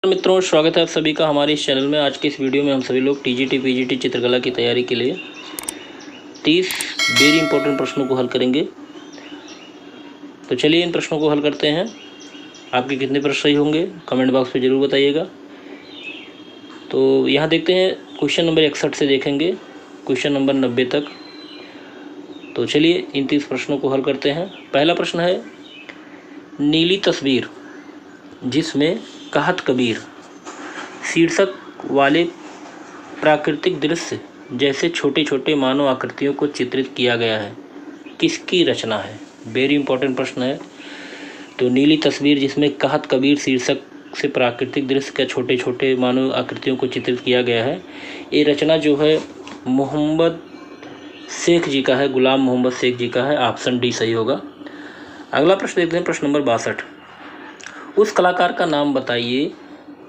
मित्रों, स्वागत है आप सभी का हमारे इस चैनल में। आज के इस वीडियो में हम सभी लोग टीजीटी पीजीटी चित्रकला की तैयारी के लिए 30 वेरी इंपॉर्टेंट प्रश्नों को हल करेंगे। तो चलिए इन प्रश्नों को हल करते हैं। आपके कितने प्रश्न सही होंगे कमेंट बॉक्स में ज़रूर बताइएगा। तो यहाँ देखते हैं, क्वेश्चन नंबर 61 से देखेंगे क्वेश्चन नंबर 90 तक। तो चलिए इन 30 प्रश्नों को हल करते हैं। पहला प्रश्न है, नीली तस्वीर जिसमें कहत कबीर शीर्षक वाले प्राकृतिक दृश्य जैसे छोटे छोटे मानव आकृतियों को चित्रित किया गया है, किसकी रचना है? वेरी इंपॉर्टेंट प्रश्न है। तो नीली तस्वीर जिसमें कहत कबीर शीर्षक से प्राकृतिक दृश्य के छोटे छोटे मानव आकृतियों को चित्रित किया गया है, ये रचना जो है मोहम्मद शेख जी का है, गुलाम मोहम्मद शेख जी का है। ऑप्शन डी सही होगा। अगला प्रश्न देखते हैं, प्रश्न नंबर 62। उस कलाकार का नाम बताइए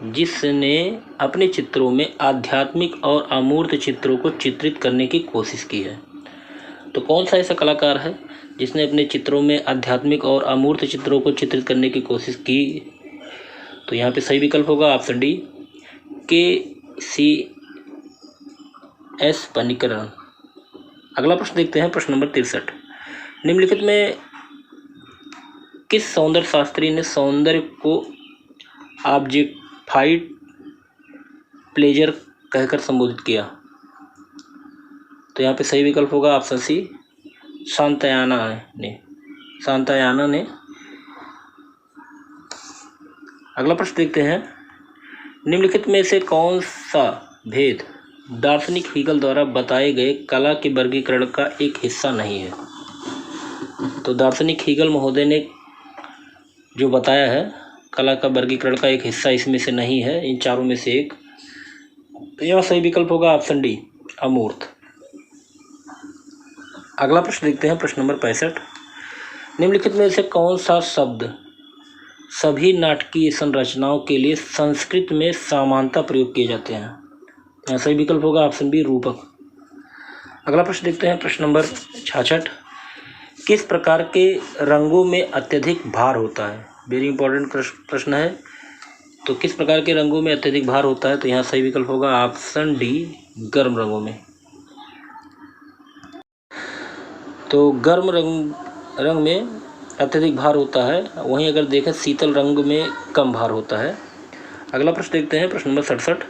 जिसने अपने चित्रों में आध्यात्मिक और अमूर्त चित्रों को चित्रित करने की कोशिश की है। तो कौन सा ऐसा कलाकार है जिसने अपने चित्रों में आध्यात्मिक और अमूर्त चित्रों को चित्रित करने की कोशिश की? तो यहाँ पे सही विकल्प होगा ऑप्शन डी, KCS पनिकरण। अगला प्रश्न देखते हैं, प्रश्न नंबर 63। निम्नलिखित में किस सौंदर्य शास्त्री ने सौंदर्य को ऑब्जेक्टिफाइड प्लेजर कहकर संबोधित किया? तो यहाँ पे सही विकल्प होगा ऑप्शन सी, सांतायाना ने। अगला प्रश्न देखते हैं, निम्नलिखित में से कौन सा भेद दार्शनिक हीगल द्वारा बताए गए कला के वर्गीकरण का एक हिस्सा नहीं है? तो दार्शनिक हीगल महोदय ने जो बताया है कला का वर्गीकरण का एक हिस्सा इसमें से नहीं है, इन चारों में से एक। तो यह सही विकल्प होगा ऑप्शन डी, अमूर्त। अगला प्रश्न देखते हैं, प्रश्न नंबर 65। निम्नलिखित में से कौन सा शब्द सभी नाटकीय संरचनाओं के लिए संस्कृत में समानता प्रयोग किए जाते हैं? यहाँ सही विकल्प होगा ऑप्शन बी, रूपक। अगला प्रश्न देखते हैं, प्रश्न नंबर 66। किस प्रकार के रंगों में अत्यधिक भार होता है? वेरी इंपॉर्टेंट प्रश्न है। तो किस प्रकार के रंगों में अत्यधिक भार होता है? तो यहाँ सही विकल्प होगा ऑप्शन डी, गर्म रंगों में। तो गर्म रंग में अत्यधिक भार होता है, वहीं अगर देखें शीतल रंग में कम भार होता है। अगला प्रश्न देखते हैं, प्रश्न नंबर 67।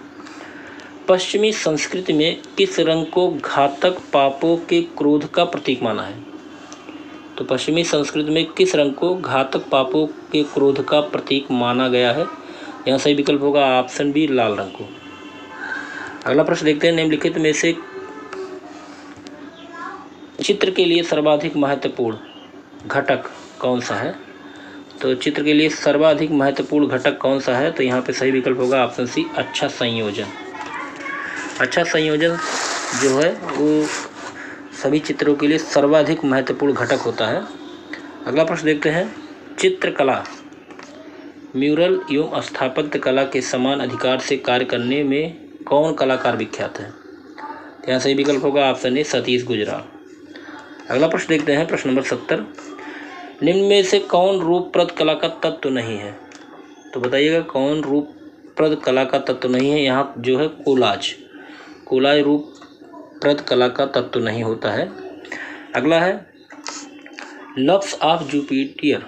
पश्चिमी संस्कृति में किस रंग को घातक पापों के क्रोध का प्रतीक माना है? तो पश्चिमी संस्कृति में किस रंग को घातक पापों के क्रोध का प्रतीक माना गया है? यहाँ सही विकल्प होगा ऑप्शन बी, लाल रंग को। अगला प्रश्न देखते हैं, निम्नलिखित में से चित्र के लिए सर्वाधिक महत्वपूर्ण घटक कौन सा है? तो चित्र के लिए सर्वाधिक महत्वपूर्ण घटक कौन सा है? तो यहाँ पे सही विकल्प होगा ऑप्शन सी, अच्छा संयोजन। अच्छा संयोजन जो है वो सभी चित्रों के लिए सर्वाधिक महत्वपूर्ण घटक होता है। अगला प्रश्न देखते हैं, चित्रकला म्यूरल एवं स्थापत्य कला के समान अधिकार से कार्य करने में कौन कलाकार विख्यात है? यहाँ सही विकल्प होगा ऑप्शन ए, सतीश गुजराल। अगला प्रश्न देखते हैं, प्रश्न नंबर 70। निम्न में से कौन रूपप्रद कला का तत्व नहीं है? तो बताइएगा कौन रूपप्रद कला का तत्व नहीं है? यहाँ जो है कोलाज रूपप्रद कला का तत्व नहीं होता है। अगला है, लव्स ऑफ जुपिटर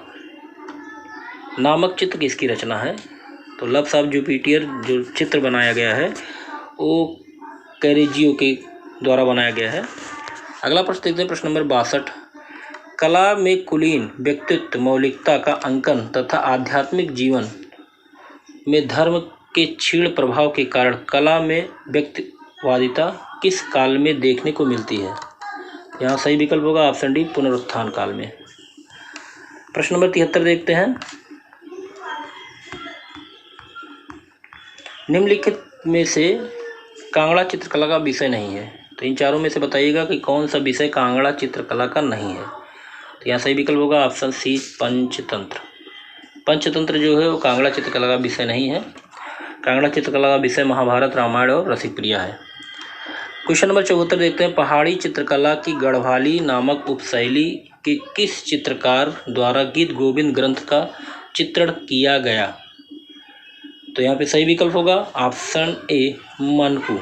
नामक चित्र किसकी रचना है? तो लव्स ऑफ जुपिटर जो चित्र बनाया गया है वो कैरेजियो के द्वारा बनाया गया है। अगला प्रश्न देखते हैं, प्रश्न नंबर 62। कला में कुलीन व्यक्तित्व मौलिकता का अंकन तथा आध्यात्मिक जीवन में धर्म के क्षीण प्रभाव के कारण कला में व्यक्तिवादिता किस काल में देखने को मिलती है? यहाँ सही विकल्प होगा ऑप्शन डी, पुनरुत्थान काल में। प्रश्न नंबर 73 देखते हैं, निम्नलिखित में से कांगड़ा चित्रकला का विषय नहीं है। तो इन चारों में से बताइएगा कि कौन सा विषय कांगड़ा चित्रकला का नहीं है? तो यहाँ सही विकल्प होगा ऑप्शन सी, पंचतंत्र। पंचतंत्र जो है वो कांगड़ा चित्रकला का विषय नहीं है। कांगड़ा चित्रकला का विषय महाभारत, रामायण और रसिकप्रिया है। क्वेश्चन नंबर 74 देखते हैं, पहाड़ी चित्रकला की गढ़वाली नामक उपशैली के किस चित्रकार द्वारा गीत गोविंद ग्रंथ का चित्रण किया गया? तो यहाँ पे सही विकल्प होगा ऑप्शन ए मनकू।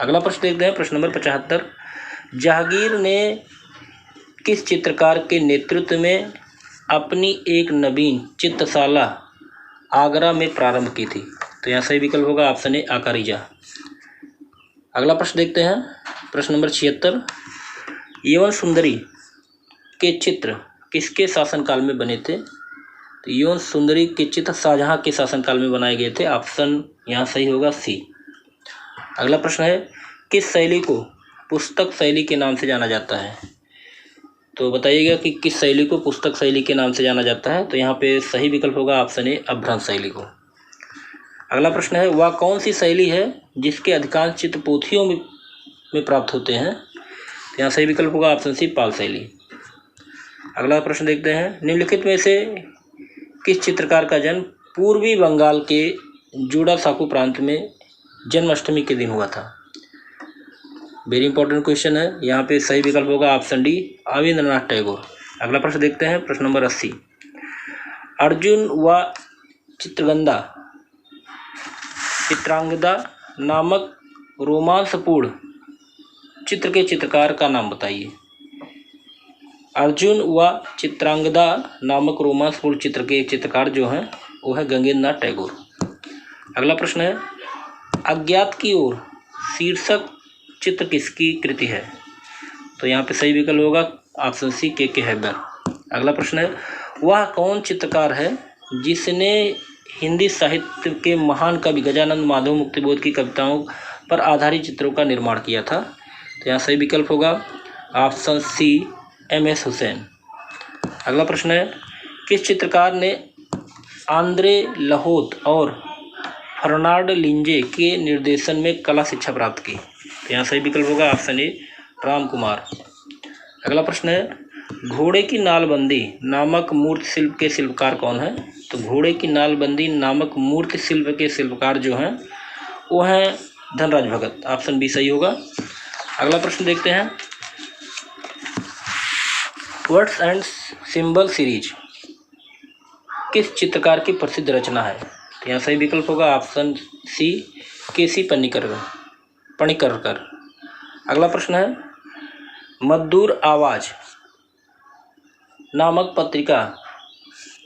अगला प्रश्न देखते हैं, प्रश्न नंबर 75। जहांगीर ने किस चित्रकार के नेतृत्व में अपनी एक नवीन चित्रशाला आगरा में प्रारंभ की थी? तो यहाँ सही विकल्प होगा ऑप्शन ए आकारीजा। अगला प्रश्न देखते हैं, प्रश्न नंबर 76। यवन सुंदरी के चित्र किसके शासनकाल में बने थे? तो यवन सुंदरी के चित्र शाहजहां के शासनकाल में बनाए गए थे। ऑप्शन यहाँ सही होगा सी। अगला प्रश्न है, किस शैली को पुस्तक शैली के नाम से जाना जाता है? तो बताइएगा कि किस शैली को पुस्तक शैली के नाम से जाना जाता है। तो यहाँ पे सही विकल्प होगा ऑप्शन ए अभ्रंश शैली को। अगला प्रश्न है, वह कौन सी शैली है जिसके अधिकांश चित्र पोथियों में प्राप्त होते हैं? तो यहाँ सही विकल्प होगा ऑप्शन सी पाल शैली। अगला प्रश्न देखते हैं, निम्नलिखित में से किस चित्रकार का जन्म पूर्वी बंगाल के जोड़ासांको प्रांत में जन्माष्टमी के दिन हुआ था? वेरी इंपॉर्टेंट क्वेश्चन है। यहाँ पे सही विकल्प होगा ऑप्शन डी अविंद्रनाथ टैगोर। अगला प्रश्न देखते हैं, प्रश्न नंबर 80। अर्जुन व चित्रांगदा नामक रोमांसपूर्ण चित्र के चित्रकार का नाम बताइए। अर्जुन व चित्रांगदा नामक रोमांसपूर्ण चित्र के चित्रकार जो हैं वो है गंगेंद्र नाथ टैगोर। अगला प्रश्न है, अज्ञात की ओर शीर्षक चित्र किसकी कृति है? तो यहाँ पे सही विकल्प होगा ऑप्शन सी के हैदर। अगला प्रश्न है, वह कौन चित्रकार है जिसने हिंदी साहित्य के महान कवि गजानन माधव मुक्तिबोध की कविताओं पर आधारित चित्रों का निर्माण किया था? तो यहाँ सही विकल्प होगा ऑप्शन सी MS हुसैन। अगला प्रश्न है, किस चित्रकार ने आंद्रे लहोत और फर्नांड लिंजे के निर्देशन में कला शिक्षा प्राप्त की? तो यहाँ सही विकल्प होगा ऑप्शन ए राम कुमार। अगला प्रश्न है, घोड़े की नालबंदी नामक मूर्ति शिल्प के शिल्पकार कौन है? तो घोड़े की नालबंदी नामक मूर्ति शिल्प के शिल्पकार जो हैं वो हैं धनराज भगत। ऑप्शन बी सही होगा। अगला प्रश्न देखते हैं, वर्ड्स एंड सिंबल सीरीज किस चित्रकार की प्रसिद्ध रचना है? तो यहाँ सही विकल्प होगा ऑप्शन सी KC पणिकरकर। अगला प्रश्न है, मधुर आवाज नामक पत्रिका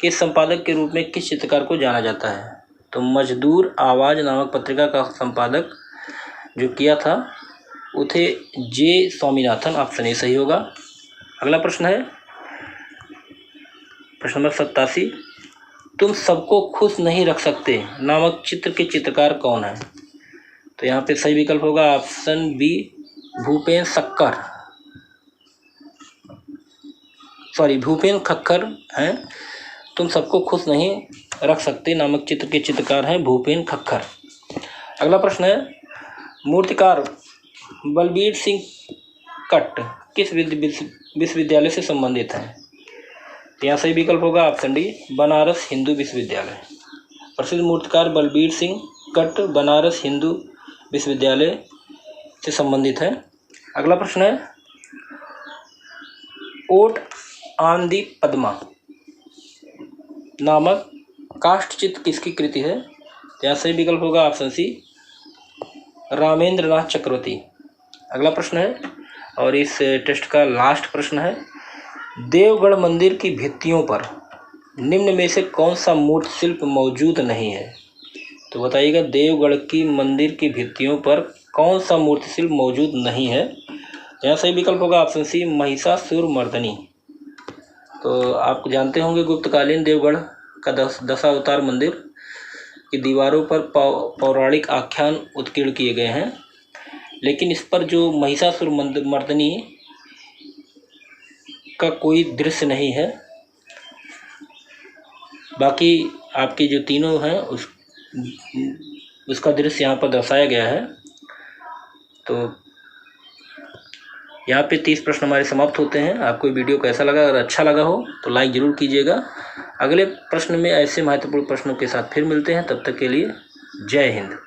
के संपादक के रूप में किस चित्रकार को जाना जाता है? तो मजदूर आवाज नामक पत्रिका का संपादक जो किया था वो थे J स्वामीनाथन। ऑप्शन ए सही होगा। अगला प्रश्न है, प्रश्न नंबर 87। तुम सबको खुश नहीं रख सकते नामक चित्र के चित्रकार कौन है? तो यहाँ पे सही विकल्प होगा ऑप्शन बी भूपेन खक्कर हैं। तुम सबको खुश नहीं रख सकते नामक चित्र के चित्रकार हैं भूपेन खक्कर। अगला प्रश्न है, मूर्तिकार बलबीर सिंह कट्ट किस विश्वविद्यालय से संबंधित हैं? तो यहाँ सही विकल्प होगा ऑप्शन डी बनारस हिंदू विश्वविद्यालय। प्रसिद्ध मूर्तिकार बलबीर सिंह कट्ट बनारस हिंदू विश्वविद्यालय से संबंधित है। अगला प्रश्न है, ओट ऑन दी पद्मा नामक काष्ठ चित्र किसकी कृति है? यहाँ सही विकल्प होगा ऑप्शन सी रामेंद्रनाथ चक्रवर्ती। अगला प्रश्न है और इस टेस्ट का लास्ट प्रश्न है, देवगढ़ मंदिर की भित्तियों पर निम्न में से कौन सा मूर्ति शिल्प मौजूद नहीं है? तो बताइएगा देवगढ़ की मंदिर की भित्तियों पर कौन सा मूर्ति शिल्प मौजूद नहीं है? यहाँ सही विकल्प होगा ऑप्शन सी महिषासुरमर्दिनी। तो आप जानते होंगे गुप्तकालीन देवगढ़ का दशावतार मंदिर की दीवारों पर पौराणिक आख्यान उत्कीर्ण किए गए हैं, लेकिन इस पर जो महिषासुरमर्दिनी का कोई दृश्य नहीं है। बाकी आपकी जो तीनों हैं उसका दृश्य यहाँ पर दर्शाया गया है। तो यहाँ पे 30 प्रश्न हमारे समाप्त होते हैं। आपको वीडियो कैसा लगा? अगर अच्छा लगा हो तो लाइक ज़रूर कीजिएगा। अगले प्रश्न में ऐसे महत्वपूर्ण प्रश्नों के साथ फिर मिलते हैं। तब तक के लिए जय हिंद।